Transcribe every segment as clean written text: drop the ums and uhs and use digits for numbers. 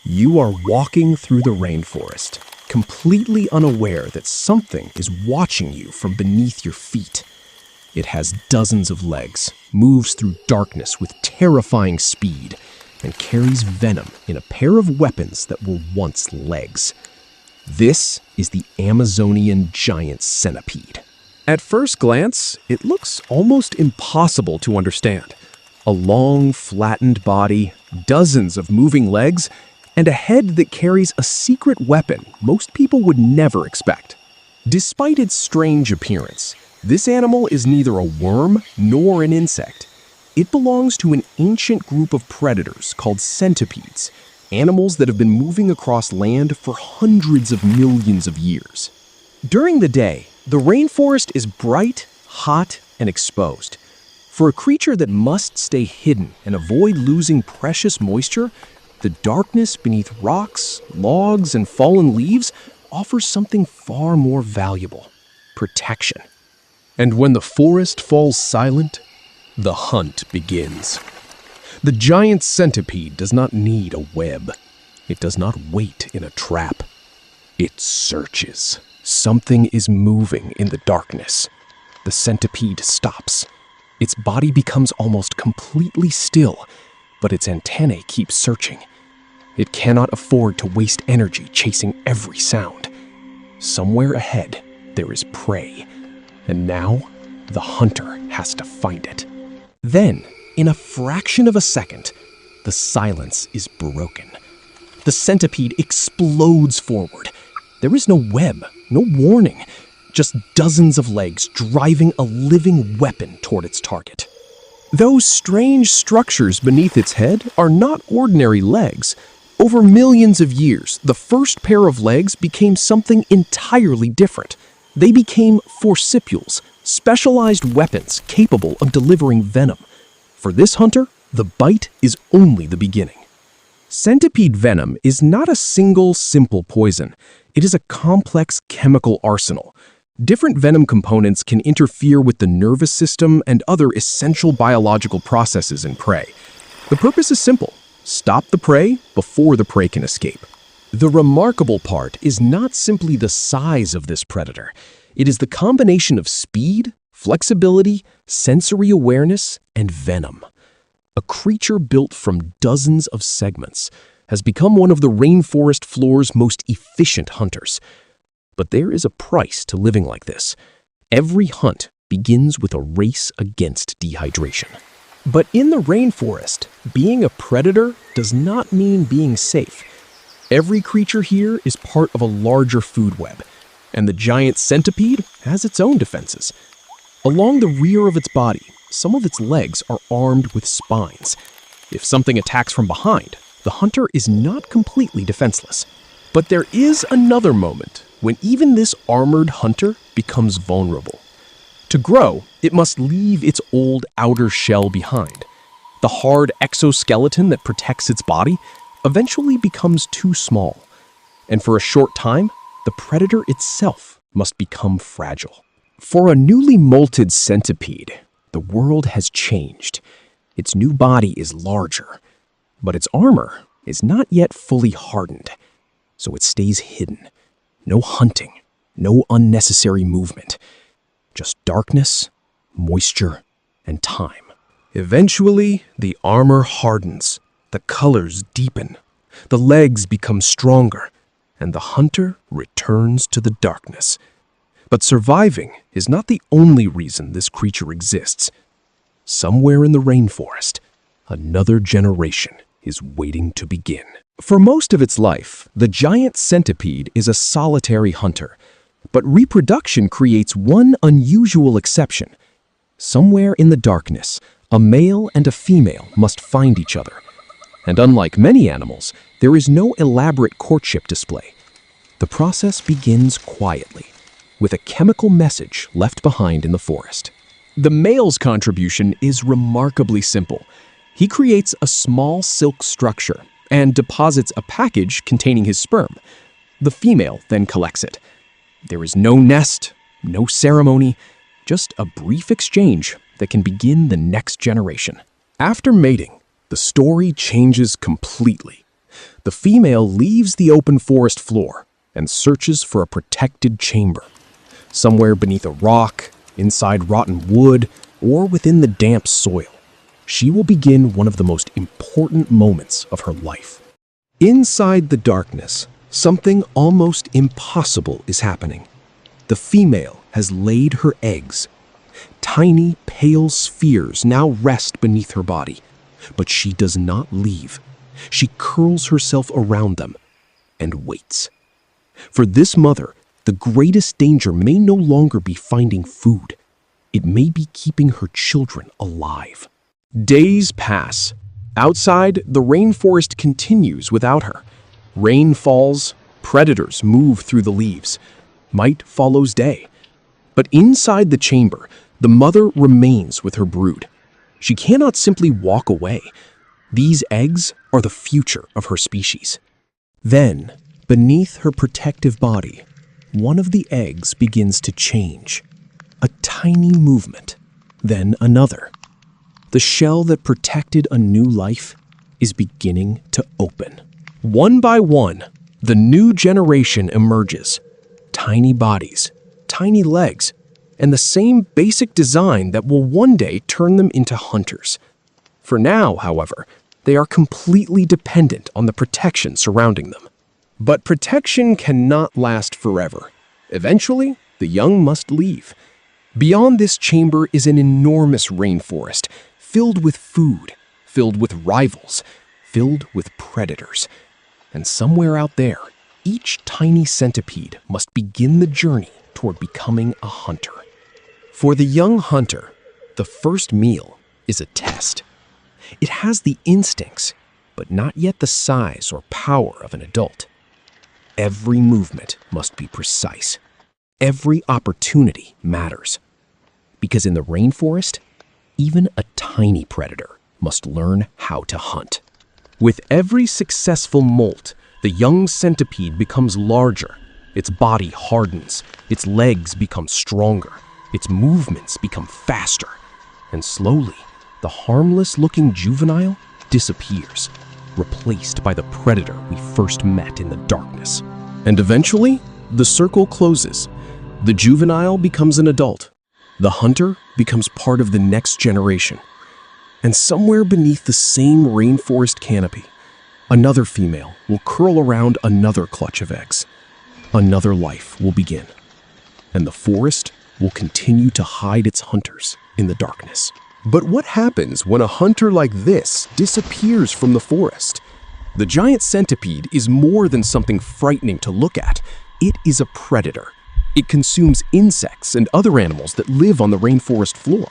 You are walking through the rainforest, completely unaware that something is watching you from beneath your feet. It has dozens of legs, moves through darkness with terrifying speed, and carries venom in a pair of weapons that were once legs. This is the Amazonian giant centipede. At first glance, it looks almost impossible to understand. A long, flattened body, dozens of moving legs, and a head that carries a secret weapon most people would never expect. Despite its strange appearance, this animal is neither a worm nor an insect. It belongs to an ancient group of predators called centipedes, animals that have been moving across land for hundreds of millions of years. During the day, the rainforest is bright, hot, and exposed. For a creature that must stay hidden and avoid losing precious moisture, the darkness beneath rocks, logs, and fallen leaves offers something far more valuable: protection. And when the forest falls silent, the hunt begins. The giant centipede does not need a web. It does not wait in a trap. It searches. Something is moving in the darkness. The centipede stops. Its body becomes almost completely still, but its antennae keep searching. It cannot afford to waste energy chasing every sound. Somewhere ahead, there is prey, and now the hunter has to find it. Then, in a fraction of a second, the silence is broken. The centipede explodes forward. There is no web, no warning, just dozens of legs driving a living weapon toward its target. Those strange structures beneath its head are not ordinary legs. Over millions of years, the first pair of legs became something entirely different. They became forcipules, specialized weapons capable of delivering venom. For this hunter, the bite is only the beginning. Centipede venom is not a single, simple poison. It is a complex chemical arsenal. Different venom components can interfere with the nervous system and other essential biological processes in prey. The purpose is simple: stop the prey before the prey can escape. The remarkable part is not simply the size of this predator. It is the combination of speed, flexibility, sensory awareness, and venom. A creature built from dozens of segments has become one of the rainforest floor's most efficient hunters. But there is a price to living like this. Every hunt begins with a race against dehydration. But in the rainforest, being a predator does not mean being safe. Every creature here is part of a larger food web, and the giant centipede has its own defenses. Along the rear of its body, some of its legs are armed with spines. If something attacks from behind, the hunter is not completely defenseless. But there is another moment when even this armored hunter becomes vulnerable. To grow, it must leave its old outer shell behind. The hard exoskeleton that protects its body eventually becomes too small, and for a short time, the predator itself must become fragile. For a newly molted centipede, the world has changed. Its new body is larger, but its armor is not yet fully hardened, so it stays hidden. No hunting, no unnecessary movement, just darkness, moisture, and time. Eventually, the armor hardens, the colors deepen, the legs become stronger, and the hunter returns to the darkness. But surviving is not the only reason this creature exists. Somewhere in the rainforest, another generation is waiting to begin. For most of its life, the giant centipede is a solitary hunter. But reproduction creates one unusual exception. Somewhere in the darkness, a male and a female must find each other. And unlike many animals, there is no elaborate courtship display. The process begins quietly, with a chemical message left behind in the forest. The male's contribution is remarkably simple. He creates a small silk structure and deposits a package containing his sperm. The female then collects it. There is no nest, no ceremony, just a brief exchange that can begin the next generation. After mating, the story changes completely. The female leaves the open forest floor and searches for a protected chamber. Somewhere beneath a rock, inside rotten wood, or within the damp soil, she will begin one of the most important moments of her life. Inside the darkness, something almost impossible is happening. The female has laid her eggs. Tiny, pale spheres now rest beneath her body, but she does not leave. She curls herself around them and waits. For this mother, the greatest danger may no longer be finding food. It may be keeping her children alive. Days pass. Outside, the rainforest continues without her. Rain falls, predators move through the leaves. Night follows day. But inside the chamber, the mother remains with her brood. She cannot simply walk away. These eggs are the future of her species. Then, beneath her protective body, one of the eggs begins to change. A tiny movement, then another. The shell that protected a new life is beginning to open. One by one, the new generation emerges. Tiny bodies, tiny legs, and the same basic design that will one day turn them into hunters. For now, however, they are completely dependent on the protection surrounding them. But protection cannot last forever. Eventually, the young must leave. Beyond this chamber is an enormous rainforest, filled with food, filled with rivals, filled with predators. And somewhere out there, each tiny centipede must begin the journey toward becoming a hunter. For the young hunter, the first meal is a test. It has the instincts, but not yet the size or power of an adult. Every movement must be precise. Every opportunity matters. Because in the rainforest, even a tiny predator must learn how to hunt. With every successful molt, the young centipede becomes larger. Its body hardens, its legs become stronger, its movements become faster, and slowly, the harmless-looking juvenile disappears, replaced by the predator we first met in the darkness. And eventually, the circle closes. The juvenile becomes an adult. The hunter becomes part of the next generation. And somewhere beneath the same rainforest canopy, another female will curl around another clutch of eggs. Another life will begin. And the forest will continue to hide its hunters in the darkness. But what happens when a hunter like this disappears from the forest? The giant centipede is more than something frightening to look at. It is a predator. It consumes insects and other animals that live on the rainforest floor.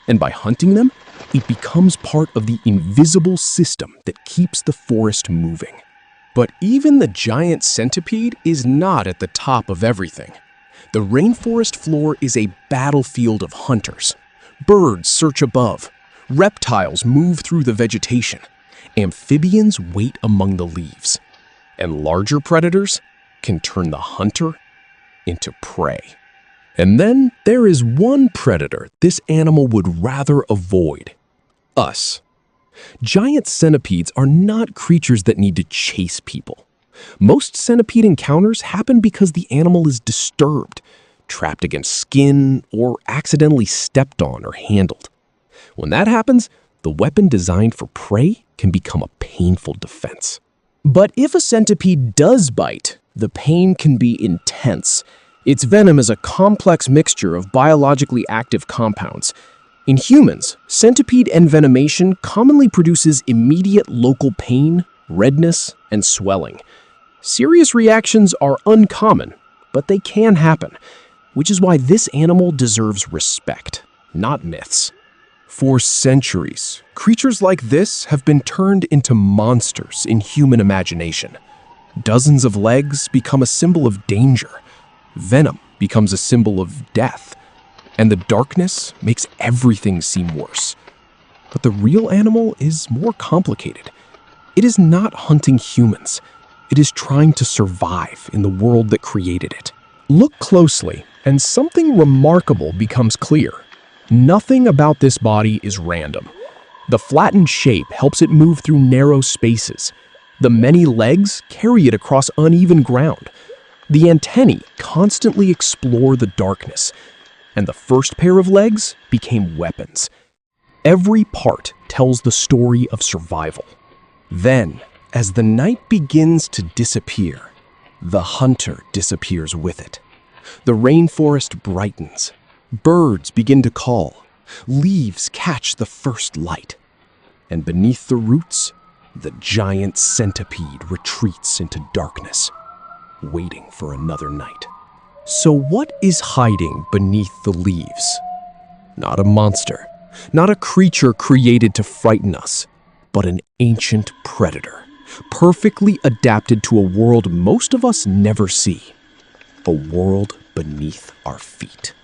And by hunting them, it becomes part of the invisible system that keeps the forest moving. But even the giant centipede is not at the top of everything. The rainforest floor is a battlefield of hunters. Birds search above. Reptiles move through the vegetation. Amphibians wait among the leaves. And larger predators can turn the hunter into prey. And then there is one predator this animal would rather avoid: us. Giant centipedes are not creatures that need to chase people. Most centipede encounters happen because the animal is disturbed, trapped against skin, or accidentally stepped on or handled. When that happens, the weapon designed for prey can become a painful defense. But if a centipede does bite, the pain can be intense. Its venom is a complex mixture of biologically active compounds. In humans, centipede envenomation commonly produces immediate local pain, redness, and swelling. Serious reactions are uncommon, but they can happen, which is why this animal deserves respect, not myths. For centuries, creatures like this have been turned into monsters in human imagination. Dozens of legs become a symbol of danger. Venom becomes a symbol of death. And the darkness makes everything seem worse. But the real animal is more complicated. It is not hunting humans. It is trying to survive in the world that created it. Look closely, and something remarkable becomes clear. Nothing about this body is random. The flattened shape helps it move through narrow spaces. The many legs carry it across uneven ground. The antennae constantly explore the darkness, and the first pair of legs became weapons. Every part tells the story of survival. Then, as the night begins to disappear, the hunter disappears with it. The rainforest brightens. Birds begin to call. Leaves catch the first light. And beneath the roots, the giant centipede retreats into darkness, waiting for another night. So what is hiding beneath the leaves? Not a monster, not a creature created to frighten us, but an ancient predator, perfectly adapted to a world most of us never see. A world beneath our feet.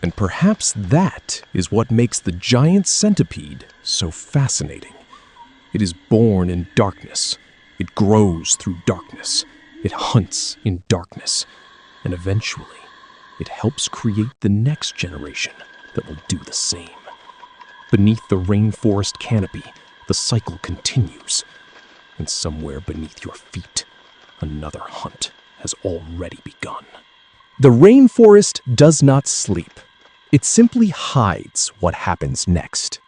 And perhaps that is what makes the giant centipede so fascinating. It is born in darkness. It grows through darkness. It hunts in darkness. And eventually, it helps create the next generation that will do the same. Beneath the rainforest canopy, the cycle continues. And somewhere beneath your feet, another hunt has already begun. The rainforest does not sleep. It simply hides what happens next.